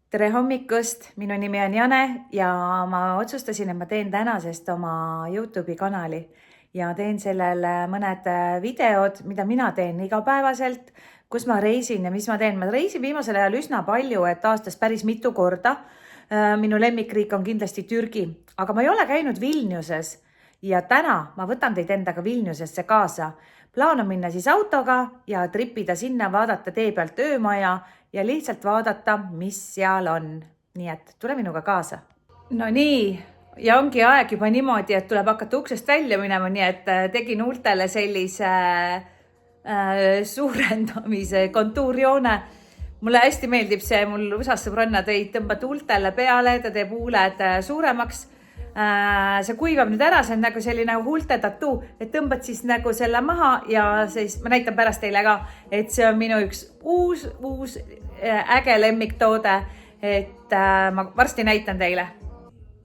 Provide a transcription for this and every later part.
Tere hommikust, minu nimi on Jane ja ma otsustasin, et ma teen tänasest oma YouTube'i kanali ja teen sellele mõned videod, mida mina teen igapäevaselt, kus ma reisin ja mis ma teen. Ma reisin viimasel ajal üsna palju, et aastas päris mitu korda. Minu lemmikriik on kindlasti Türgi, aga ma ei ole käinud Vilniuses ja täna ma võtan teid endaga Vilniusesse kaasa. Plaan on minna siis autoga ja tripida sinna, vaadata tee pealt öömaja ja lihtsalt vaadata, mis seal on. Nii et tule minuga kaasa. No nii, ja ongi aeg juba niimoodi, et tuleb hakata uksest välja minema, nii et tegin huultele sellise suurendamise kontuurjoone. Mulle hästi meeldib see, mul USA sõbranna tõid, tõmbad huultele peale, ta teeb huuled suuremaks. See kuivab nüüd ära, see on nagu selline huulte tattoo, et tõmbad siis nagu selle maha ja siis ma näitan pärast teile ka, et see on minu üks uus äge lemmiktoode, et ma varsti näitan teile.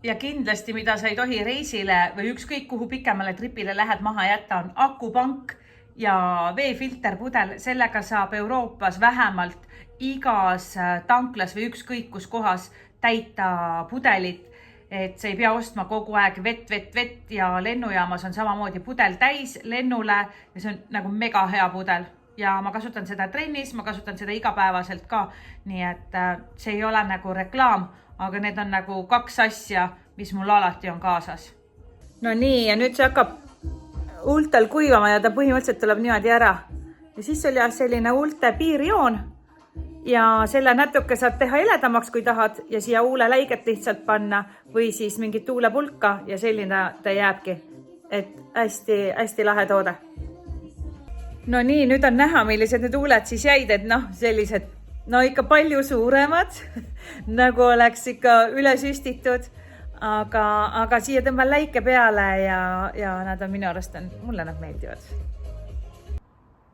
Ja kindlasti, mida sa ei tohi reisile või ükskõik kuhu pikemale tripile lähed maha jätta, on akupank ja veefilterpudel. Sellega saab Euroopas vähemalt igas tanklas või ükskõik kus kohas täita pudelit. Et sa ei pea ostma kogu aeg vett ja lennujaamas on samamoodi pudel täis lennule ja see on nagu mega hea pudel. Ja ma kasutan seda trennis, ma kasutan seda igapäevaselt ka. Nii et see ei ole nagu reklaam, aga need on nagu kaks asja, mis mul alati on kaasas. No nii, ja nüüd see hakkab huultel kuivama ja ta põhimõtteliselt tuleb niimoodi ära. Ja siis oli selline huulte piirjoon. Ja selle natuke saad teha heledamaks, kui tahad, ja siia huule läiget lihtsalt panna või siis mingit huulepulka ja selline ta jääbki. Et hästi lahe toode. No nii, nüüd on näha, millised need huuled siis jäid, et sellised, ikka palju suuremad, nagu oleks ikka üle süstitud, aga siia tõmban läike peale ja nad on minu arust, mulle nad meeldivad.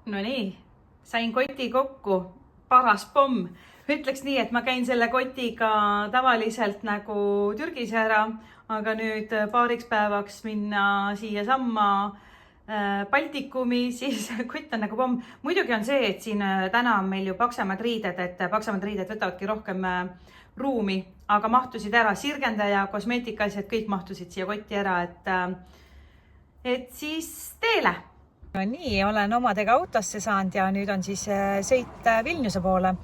No nii, sain koti kokku. Paras pomm. Ütleks nii, et ma käin selle kotiga tavaliselt nagu Türgis ära, aga nüüd paariks päevaks minna siia samma Baltikumi, siis kott on nagu pomm. Muidugi on see, et siin täna on meil ju paksemad riided, et paksemad riided võtavadki rohkem ruumi, aga mahtusid ära sirgendaja, kosmeetikaasjad, kõik mahtusid siia kotti ära, et siis teele. No nii, olen omadega autosse saanud ja nüüd on siis sõit Vilniuse poole,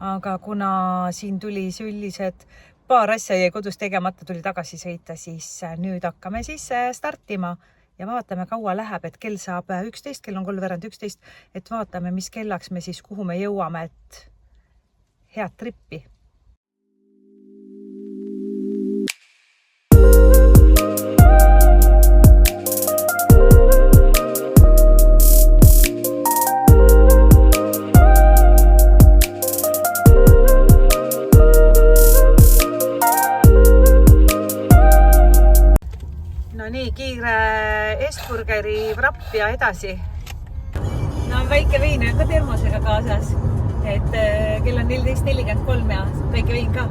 aga kuna siin tuli sellised paar asja jäi kodus tegemata, tuli tagasi sõita, siis nüüd hakkame siis startima ja vaatame, kaua läheb, et kell saab 11, kell on 11:03, et vaatame, mis kellaks me siis, kuhu me jõuame, et head trippi. Kiire Esburgeri vrapp ja edasi. No on väike vein on ka termosega kaasas, et kell on 14:43 ja väike vein ka.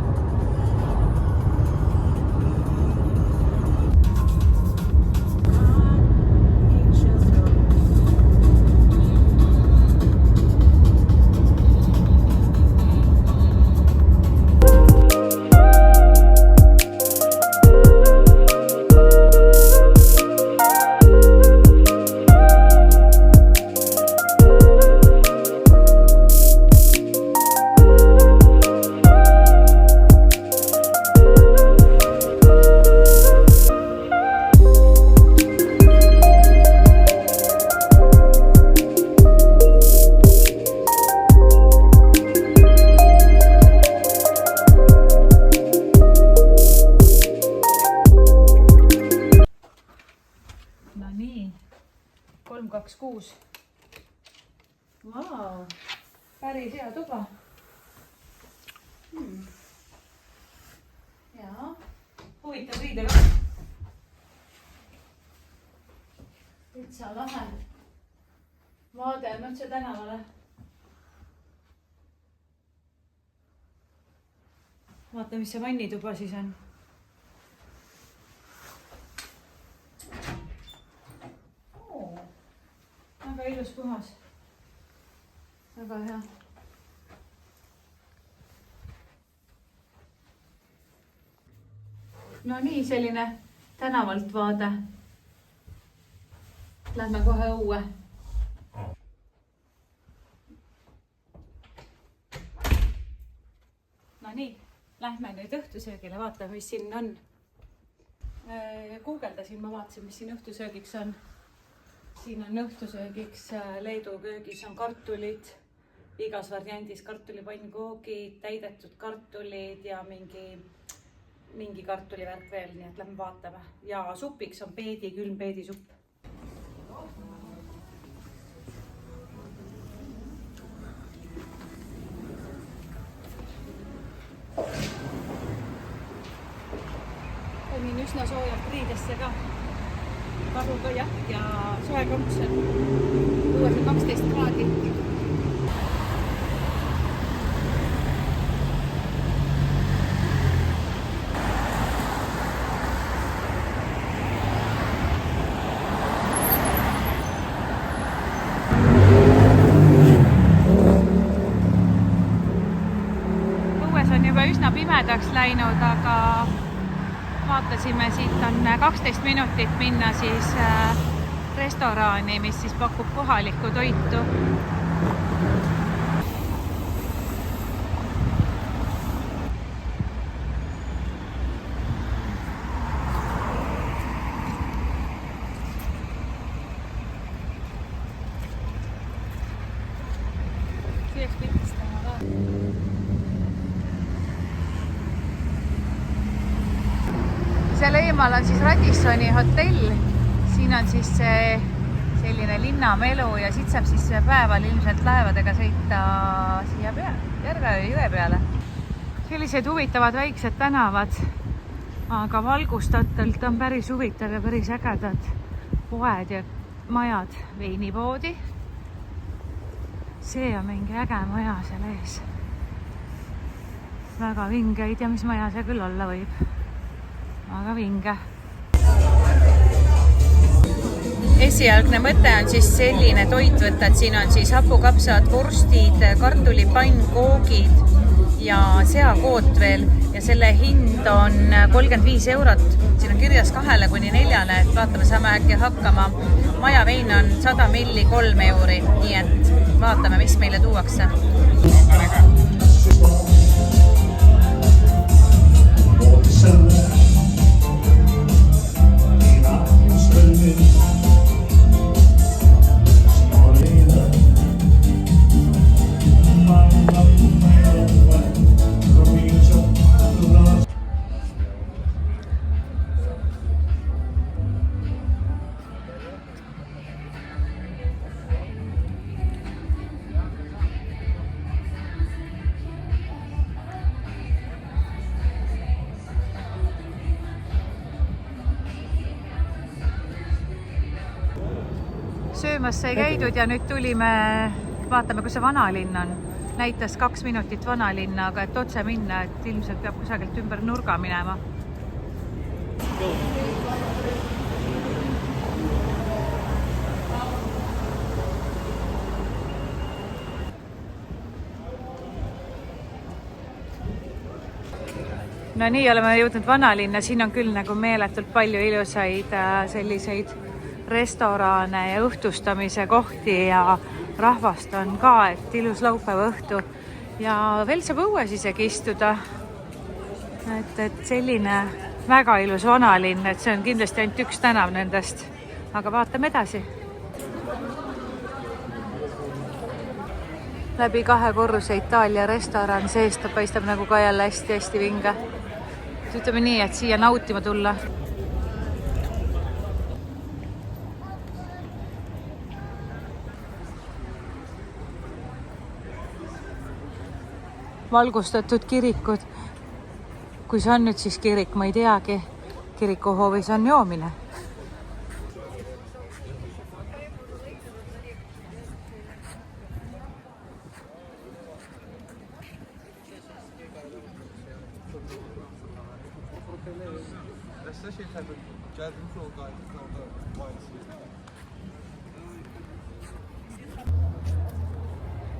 No nii, 326. Vau, päris hea tuba. Jaa, huvitav riide ka. Üldse lahe. Vaade on otse tänavale. Vaata, mis see vannituba siis on. Väga ilus puhas. Väga hea. No nii, selline tänavalt vaade. Lähme kohe õue. No nii, lähme nüüd õhtusöögile, vaatame, mis siin on. Guugeldasin, ma vaatasin, mis siin õhtusöögiks on. Siin on õhtusöögiks Leedu köögis on kartulid, igas variandis kartulipannkoogid, täidetud kartulid ja mingi kartulivärk veel, nii et lähme vaatame. Ja supiks on peedi, külm peedisupp. Panin üsna soojalt riidesse ka. Karukõiak ja soe kampsen. Õues on 12 kraadi. Õues on juba üsna pimedaks läinud, aga vaatasime, siit on 12 minutit minna siis restorani, mis siis pakub kohalikku toitu. Süüaks pildistama ka. Seal eemal on siis Radissoni hotell, siin on siis selline linnamelu ja siit saab siis päeval ilmselt laevadega sõita siia järve jõe peale. Sellised huvitavad väiksed tänavad, aga valgustatult on päris huvitav ja päris ägedad poed ja majad. Veinipoodi. See on mingi äge maja seal ees. Väga vinge, ei tea, mis maja see küll olla võib. Aga vinge. Esialgne mõte on siis selline toit võtta, et siin on siis hapukapsad, vorstid, kartulipann, koogid ja seakoot veel ja selle hind on 35 €. Siin on kirjas 2 kuni 4, et vaatame, saame äkki hakkama. Majavein on 100 milli 3 €, nii et vaatame, mis meile tuuakse. Söömas sai käidud ja nüüd tulime, vaatame, kus see vanalinn on. Näitas 2 minutit vanalinna, aga et otse minna, et ilmselt peab kusagilt ümber nurga minema. No nii, oleme jõudnud vanalinna, siin on küll nagu meeletult palju ilusaid selliseid restorane ja õhtustamise kohti ja rahvast on ka, et ilus laupäeva õhtu ja veel saab õues isegi istuda. Et selline väga ilus vanalinn, et see on kindlasti ainult üks tänav nendest, aga vaatame edasi. Läbi 2 korruse Itaalia restoran, seest ta paistab nagu ka jälle hästi vinge. Ütleme nii, et siia nautima tulla. Valgustatud kirikud. Kui see on nüüd siis kirik, ma ei teagi. Kirikuhoovis on joomine.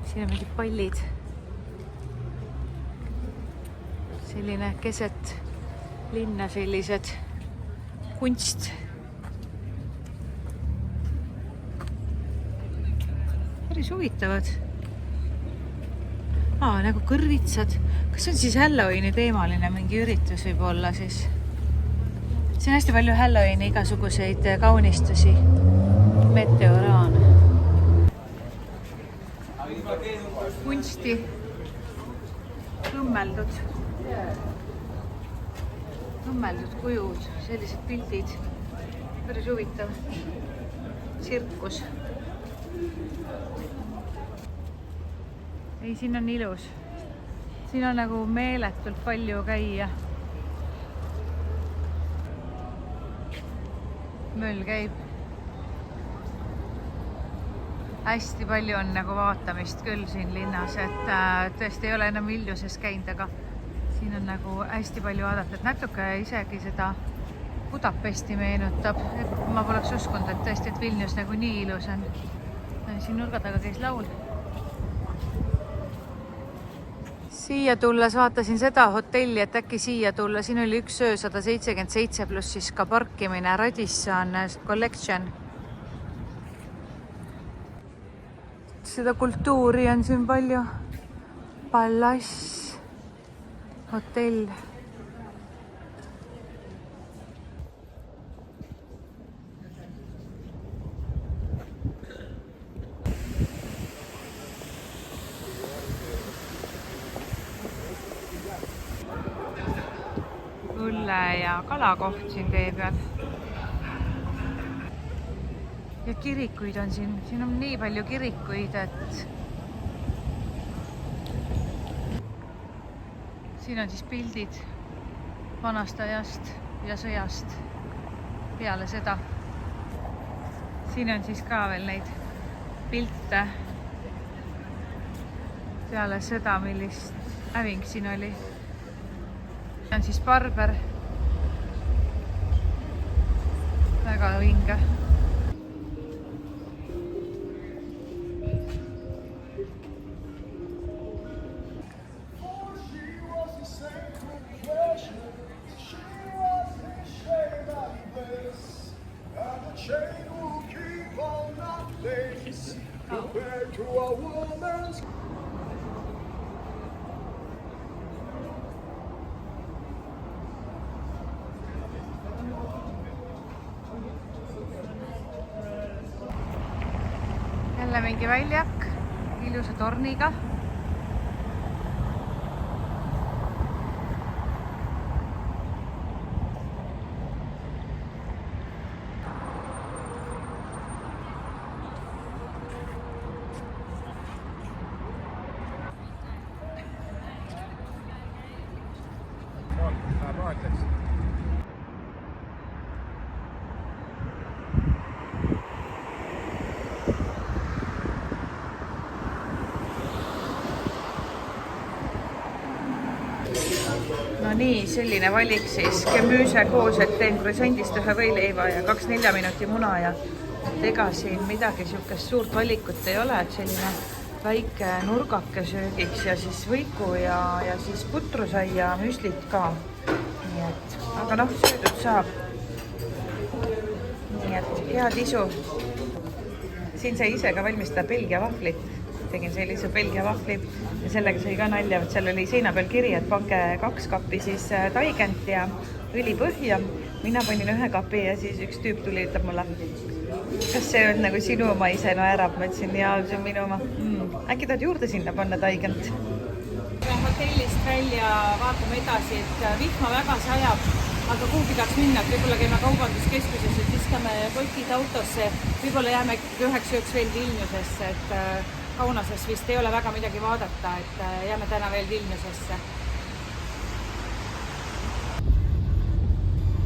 Siin on mingid pallid. Selline keset linna sellised kunst. Päris huvitavad. Nagu kõrvitsad. Kas on siis Halloweeni teemaline mingi üritus võib olla siis? Siin on hästi palju Halloweeni igasuguseid kaunistusi. Meteoraan. Kunsti. Lummeldud kujud, sellised pildid. Päris huvitav. Tsirkus. Ei, siin on ilus. Siin on nagu meeletult palju käia. Möll käib. Hästi palju on nagu vaatamist küll siin linnas, et tõesti ei ole enam Vilniuses käinud, aga siin on nagu hästi palju vaadata, et natuke isegi seda Budapesti meenutab. Ma poleks uskunud, et tõesti, et Vilnius nagu nii ilus on. Siin nurga taga käis laul. Siia tulles vaatasin seda hotelli, et äkki siia tulla. Siin oli üks öö 177 pluss siis ka parkimine. Radisson Collection. Seda kultuuri on siin palju. Palass, hotell. Õlle ja kalakoht siin tee peal. Ja kirikuid on siin. Siin on nii palju kirikuid, et siin on siis pildid vanast ajast ja sõjast peale seda. Siin on siis ka veel neid pilte peale seda, millist häving siin oli. On siis barber. Väga vinge. Jälle mingi väljak ilusa torniga. No nii, selline valik siis. Gemüüse koos, et teen croissantist ühe võileiva ja 2 4 minuti muna ja ega siin midagi siukest suurt valikut ei ole, et selline väike nurgake söögiks ja siis võiku ja siis putrusai ja müslit ka. Nii et, aga noh, söödud saab. Nii et head isu. Siin sai ise ka valmistada Belgia vahvlit. Tegin sellise Belgia vahvli ja sellega sai ka nalja, et seal oli seina peal kiri, et pange 2 kappi siis taigent ja õlipõhja. Mina panin 1 kapi ja siis üks tüüp tuli, ütleb mulle, kas see on nagu sinu oma ise naerab? Ma ütlesin, jaa, see on minu oma. Äkki tahad juurde sinna panna taigent? Hotellist välja vaatame edasi, et vihma väga sajab, aga kuhugi tahaks minna, et võib-olla käime kaubanduskeskuses, et viskame kotid autosse. Võib-olla jääme 9 ööks veel Vilniusesse, et Kaunases vist ei ole väga midagi vaadata, et jääme täna veel Vilniusesse.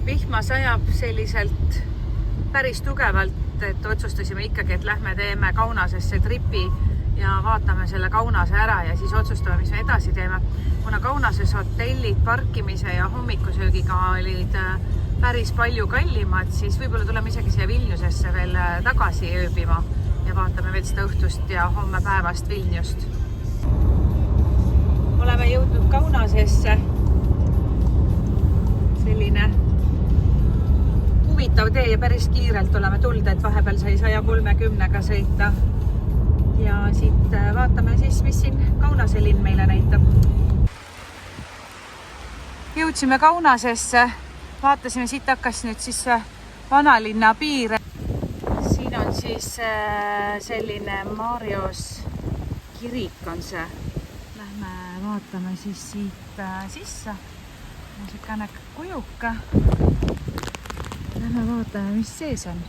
Vihma sajab selliselt päris tugevalt, et otsustasime ikkagi, et lähme teeme Kaunasesse tripi ja vaatame selle Kaunase ära ja siis otsustame, mis me edasi teeme. Kuna Kaunases hotellid parkimise ja hommikusöögiga olid päris palju kallimad, siis võib-olla tuleme isegi siia Vilniusesse veel tagasi ööbima ja vaatame veel seda õhtust ja homme päevast Vilniust. Oleme jõudnud Kaunasesse. tee ja päris kiirelt oleme tulnud, et vahepeal sai 130-ga sõita. Ja siit vaatame siis, mis siin Kaunase linn meile näitab. Jõudsime Kaunasesse, vaatasime, siit hakkas nüüd siis vanalinna piir. Siin on siis selline Marios kirik on see. Lähme vaatame siis siit sisse. Niisugune kujuke. Lähme vaatame, mis sees on.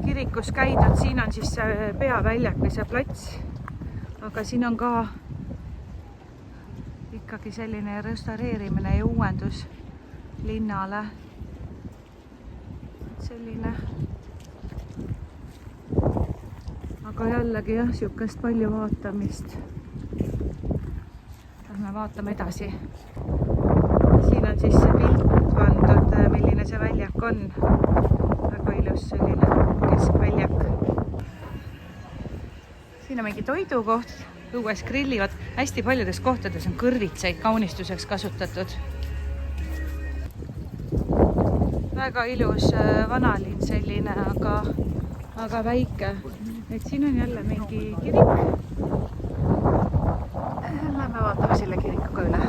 Kirikus käidud, siin on siis peaväljak või see plats, aga siin on ka ikkagi selline restaureerimine ja uuendus linnale. Selline. Aga jällegi jah, siukest palju vaatamist. Lähme vaatame edasi. Siin on siis see pilt pandud, milline see väljak on. Väga ilus selline keskväljak. Siin on mingi toidukoht, õues grillivad. Hästi paljudes kohtades on kõrvitsaid kaunistuseks kasutatud. Väga ilus vanalinn selline, aga väike. Et siin on jälle mingi kirik. Lähme vaatame selle kirikuga üle.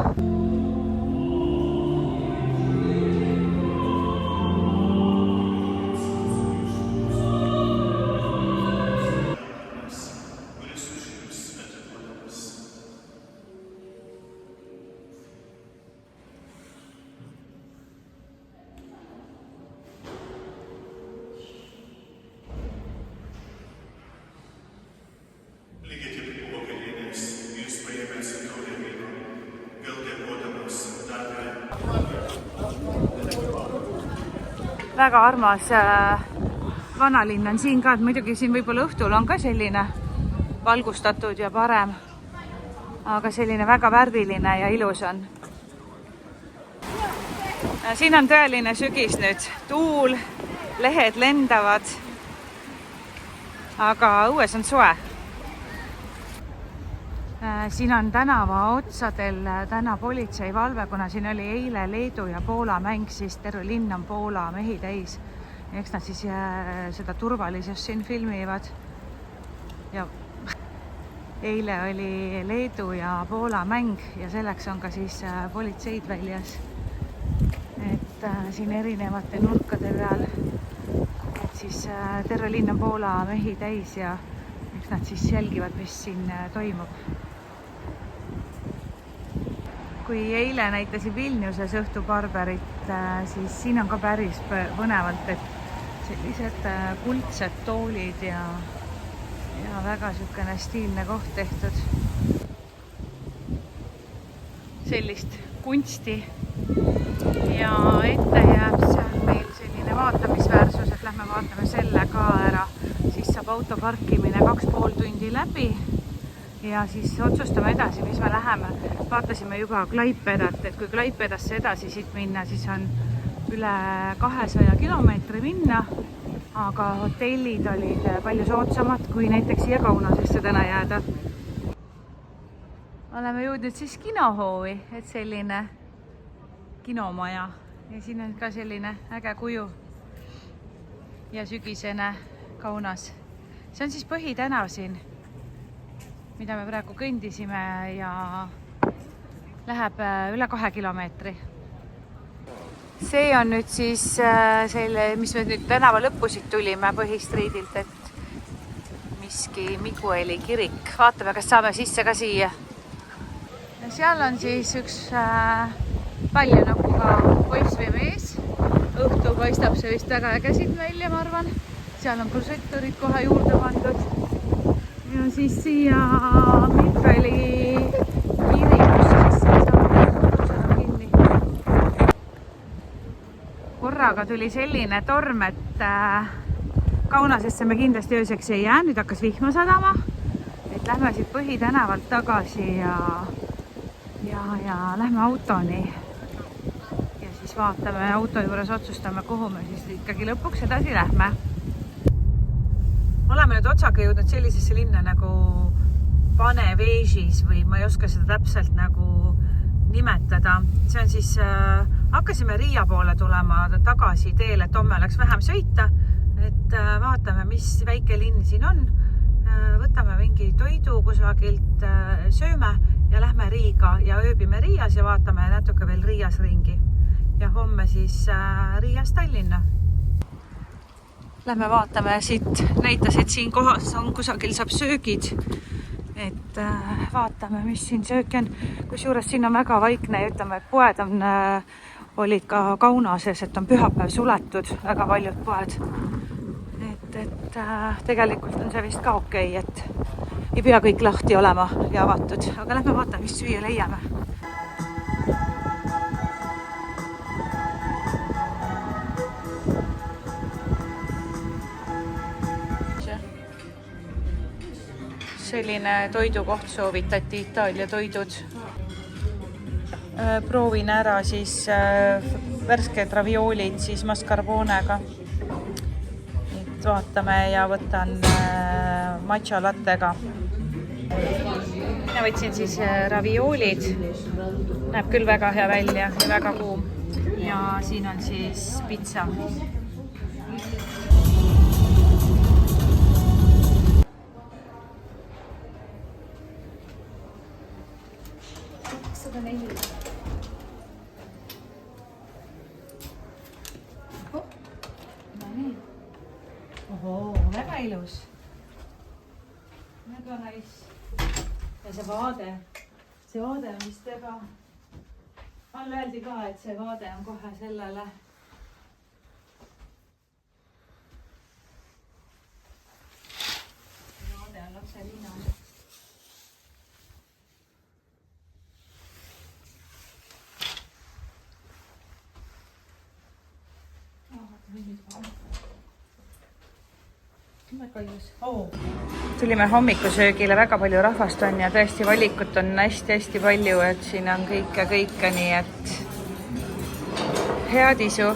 Väga armas vanalinn on siin ka, et muidugi siin võib-olla õhtul on ka selline valgustatud ja parem, aga selline väga värviline ja ilus on. Siin on tõeline sügis nüüd, tuul, lehed lendavad, aga õues on soe. Siin on tänava otsadel täna politseivalve, kuna siin oli eile Leedu ja Poola mäng, siis terve linn on Poola mehi täis. Eks nad siis seda turvalisust siin filmivad. Ja eile oli Leedu ja Poola mäng ja selleks on ka siis politseid väljas. Et siin erinevate nurkade peal, et siis terve linn on Poola mehi täis ja eks nad siis jälgivad, mis siin toimub. Kui eile näitasin Vilniuses õhtubarberit, siis siin on ka päris põnevalt, et sellised kuldsed toolid ja väga sükene stiilne koht tehtud. Sellist kunsti ja ette jääb seal meil selline vaatamisväärsus, et lähme vaatame selle ka ära. Siis saab auto parkimine 2,5 tundi läbi. Ja siis otsustame edasi, mis me läheme. Vaatasime juba Klaipedat, et kui Klaipedasse edasi siit minna, siis on üle 200 kilomeetri minna, aga hotellid olid palju soodsamad kui näiteks siia Kaunasesse täna jääda. Oleme jõudnud siis kinohoovi, et selline kinomaja ja siin on ka selline äge kuju. ja sügisene Kaunas. See on siis Põhitänav siin, mida me praegu kõndisime ja läheb üle 2 kilomeetri. See on nüüd siis selle, mis me nüüd tänava lõppu siit tulime Põhistriidilt, et Miski Migueli kirik. Vaatame, kas saame sisse ka siia. Ja seal on siis üks paljanukuga poiss või mees. Õhtu paistab see vist väga äge siin välja, ma arvan. Seal on prožektorid kohe juurde pandud. Ja siis siia Migueli kirikusse sisse saab kinni. Korraga tuli selline torm, et Kaunasesse me kindlasti ööseks ei jää, nüüd hakkas vihma sadama, et lähme siit Põhitänavalt tagasi ja lähme autoni ja siis vaatame auto juures, otsustame, kuhu me siis ikkagi lõpuks edasi lähme. Oleme nüüd otsaga jõudnud sellisesse linna nagu Panevežis või ma ei oska seda täpselt nagu nimetada. See on siis, hakkasime Riia poole tulema tagasi teel, et homme oleks vähem sõita. Et vaatame, mis väike linn siin on. Võtame mingi toidu kusagilt, sööme ja lähme Riiga ja ööbime Riias ja vaatame natuke veel Riias ringi. Ja homme siis Riias Tallinna. Lähme vaatame siit, näitas, et siin kohas on kusagil saab söögid. Et vaatame, mis siin sööki on. Kusjuures siin on väga vaikne ja ütleme, et poed olid ka Kaunases, et on pühapäev suletud, väga paljud poed. Et tegelikult on see vist ka okei, et ei pea kõik lahti olema ja avatud. Aga lähme vaatame, mis süüa leiame. Selline toidukoht soovitati, Itaalia toidud. Proovin ära siis värsked raviolid siis mascarponega. Vaatame ja võtan matcha lattega. Ja võtsin siis raviolid. Näeb küll väga hea välja ja väga kuum. Ja siin on siis pitsa. Ohoo, väga ilus. Väga nice. Ja see vaade on vist väga... All öeldi ka, et see vaade on kohe sellele. See vaade on lapse linna. Tulime hommikusöögile, väga palju rahvast on ja tõesti valikut on hästi palju, et siin on kõike, nii et head isu.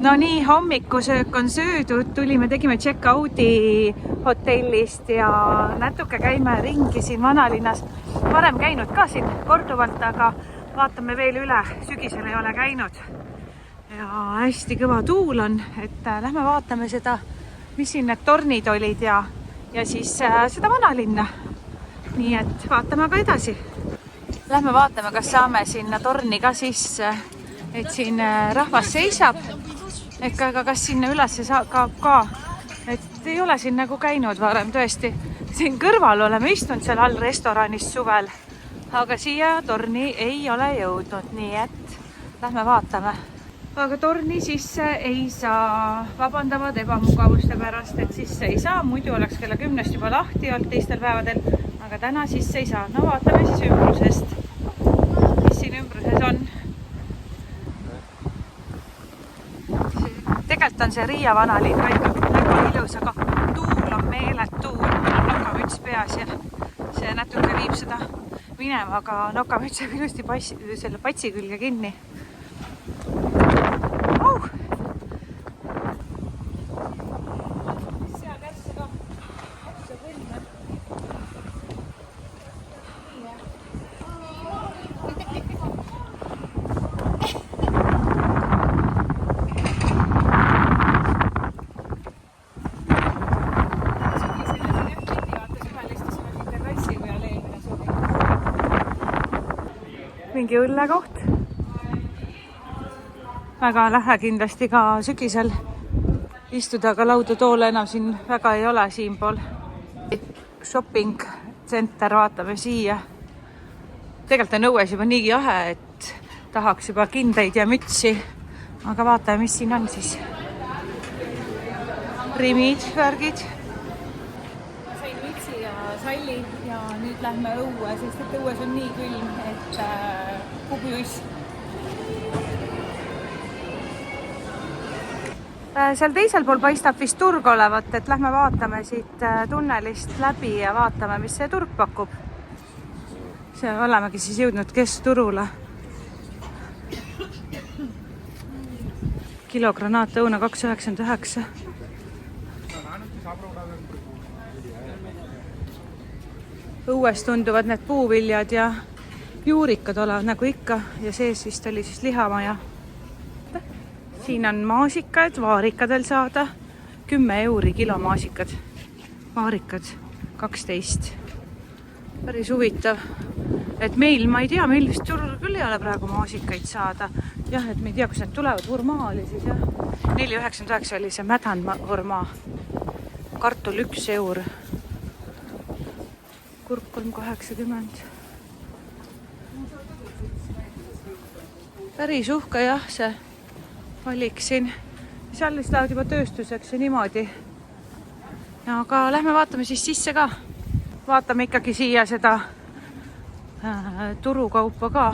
No nii, hommikusöök on söödud, tulime, tegime check-out'i hotellist ja natuke käime ringi siin vanalinnas. Varem käinud ka siin korduvalt, aga vaatame veel üle, sügisel ei ole käinud. Ja hästi kõva tuul on, et lähme vaatame seda, mis siin need tornid olid ja siis seda vanalinna. Nii et vaatame ka edasi. Lähme vaatame, kas saame sinna torni ka sisse, et siin rahvas seisab. Aga kas sinna üles saab ka, et ei ole siin nagu käinud varem tõesti. Siin kõrval oleme istunud seal all restoranis suvel, aga siia torni ei ole jõudnud, nii et lähme vaatame. Aga torni sisse ei saa, vabandavad ebamugavuste pärast, et sisse ei saa, muidu oleks kella 10 juba lahti olnud teistel päevadel, aga täna sisse ei saa. No vaatame siis ümbrusest, mis siin ümbruses on. Tegelikult et on see Riia vanalinn ka ikkagi väga ilus, aga tuul on meeletu, nokamüts peas ja see natuke viib seda minema, aga nokamüts jääb ilusti selle patsi külge kinni. Mingi õllekoht. Väga lähe kindlasti ka sügisel istuda, aga lauda toole enam siin väga ei ole siinpool. Shopping center, vaatame siia. Tegelikult on õues juba niigi jahe, et tahaks juba kindaid ja mütsi. Aga vaatame, mis siin on siis. Rimid, värgid. Ma sain mütsi ja salli ja nüüd lähme õue, sest et õues on nii külm, et kubiuss. Seal teisel pool paistab vist turg olevat, et lähme vaatame siit tunnelist läbi ja vaatame, mis see turg pakub. See olemegi siis jõudnud keskturule. Kilo granaatõuna 2,99. Õues tunduvad need puuviljad ja juurikad olevad nagu ikka ja sees vist oli siis lihamaja. Siin on maasikad, vaarikadel saada 10 euri kilo maasikad. Vaarikad 12. Päris huvitav. Et meil, ma ei tea, meil vist turul küll ei ole praegu maasikaid saada. Jah, et me ei tea, kus need tulevad. Hurmaa oli siis, jah. 4,99 oli see mädand hurmaa. Kartul 1 eur. Kurk 3,80. Päris uhke jah, see valik siin. Seal vist lähevad juba tööstuseks ja niimoodi. Aga lähme vaatame siis sisse ka. Vaatame ikkagi siia seda turukaupa ka.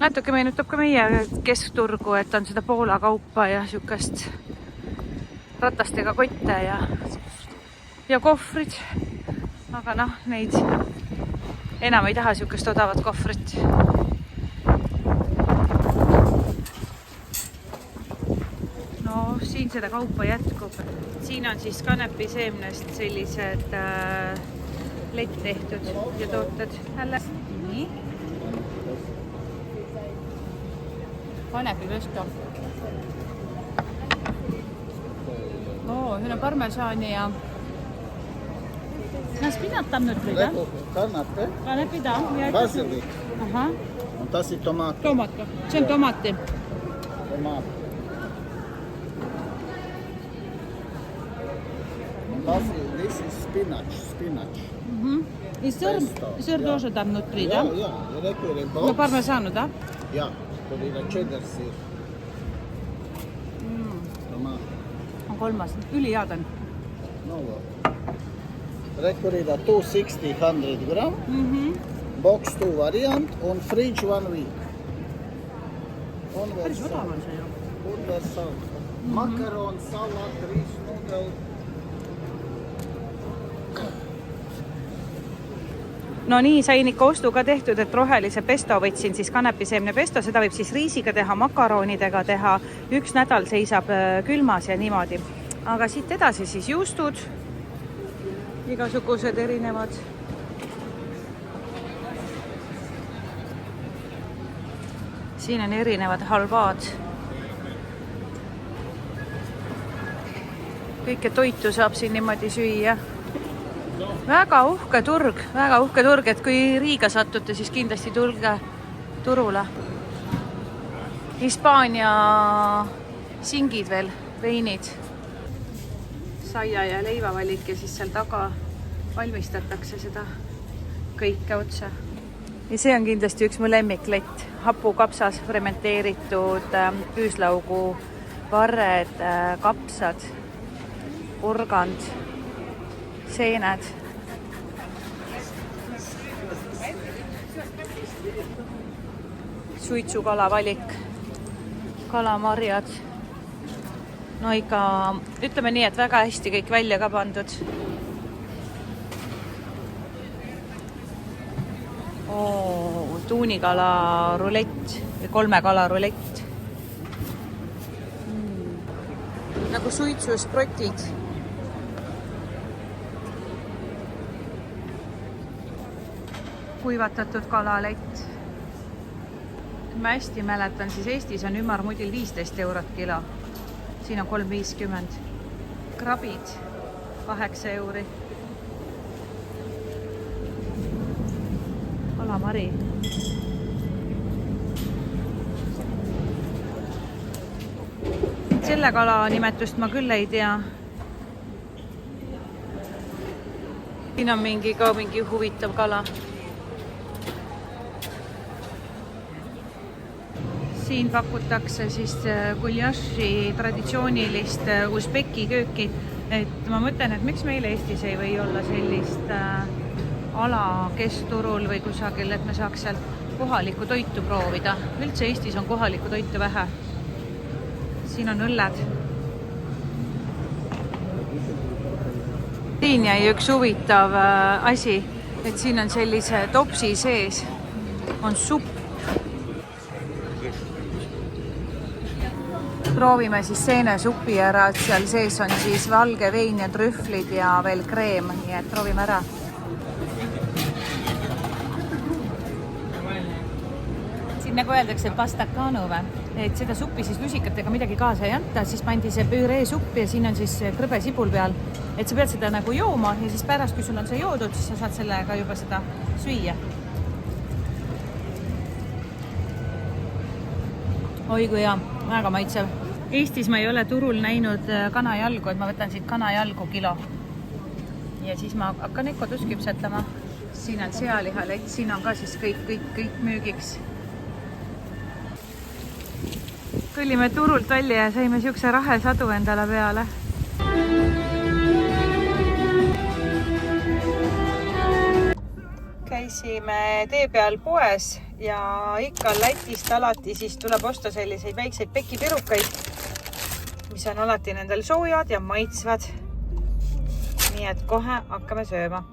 Natuke meenutab ka meie keskturgu, et on seda Poola kaupa ja sükast ratastega kotte ja kohvrid. Aga noh, neid enam ei taha sükast odavat kohvrit. Siin seda kaupa jätkub. Siin on siis kanepiseemnest sellised lett tehtud ja tooted. Nii. Kanepipesto. Siin on parmesaani ja spinat on nüüd või? Kanepi. Kanepi, da. Basilik. Aha. On tassi tomaat. Tomaat. See on tomaati. Tomaat. This is spinach. Сыр тоже там внутри, да? Ja, пармезану, да? Ja, tuli cheddar сыр. Tomaat. On 3. Ülihead on. No, rekorida 260 100 gram. Box 2 variant on fridge 1 week. Päris odav on see ju. Universal. Macaron, salad, rice, noodle. No nii, sain ikka ostu ka tehtud, et rohelise pesto võtsin siis kanepiseemne pesto, seda võib siis riisiga teha, makaronidega teha, 1 nädal seisab külmas ja niimoodi. Aga siit edasi siis juustud, igasugused erinevad. Siin on erinevad halvaad. Kõike toitu saab siin niimoodi süüa. Väga uhke turg, et kui Riiga satute, siis kindlasti tulge turule. Hispaania singid veel, veinid, saia ja leivavalik ja siis seal taga valmistatakse seda kõike otsa. Ja see on kindlasti üks mu lemmiklett, hapukapsas, fermenteeritud küüslaugu, varred, kapsad, porgand, seened. Suitsukala valik, kalamarjad, no ikka, ütleme nii, et väga hästi kõik välja ka pandud. Tuunikala rulett või 3 kala rulett. Nagu suitsusprotid. Kuivatatud kalalett. Ma hästi mäletan, siis Eestis on ümarmudil 15 eurot kilo. Siin on 3,50. Krabid 8 euri. Kalamari. Selle kala nimetust ma küll ei tea. Siin on mingi huvitav kala. Siin pakutakse siis guljaši traditsioonilist usbeki kööki. Et ma mõtlen, et miks meil Eestis ei või olla sellist ala kesturul või kusagil, et me saaks sealt kohalikku toitu proovida. Üldse Eestis on kohalikku toitu vähe. Siin on õlled. Siin jäi üks huvitav asi, et siin on sellise topsi sees on supp. Proovime siis seenesupi ära, et seal sees on siis valge vein ja trühvlid ja veel kreem, nii et proovime ära. Siin nagu öeldakse pastacano või, et seda suppi siis lusikatega midagi kaasa ei anta, siis pandi see püree suppi ja siin on siis krõbe sibul peal, et sa pead seda nagu jooma ja siis pärast, kui sul on see joodud, siis sa saad sellega juba seda süüa. Oi kui hea, väga maitsev. Eestis ma ei ole turul näinud kanajalgu, et ma võtan siit kanajalgu kilo. Ja siis ma hakkan neid kodus küpsetama. Siin on sealihalett, siin on ka siis kõik müügiks. Tulime turult välja ja saime siukse rahesadu endale peale. Käisime tee peal poes ja ikka Lätist alati siis tuleb osta selliseid väikseid pekipirukaid, mis on alati nendel soojad ja maitsvad. Nii et kohe hakkame sööma.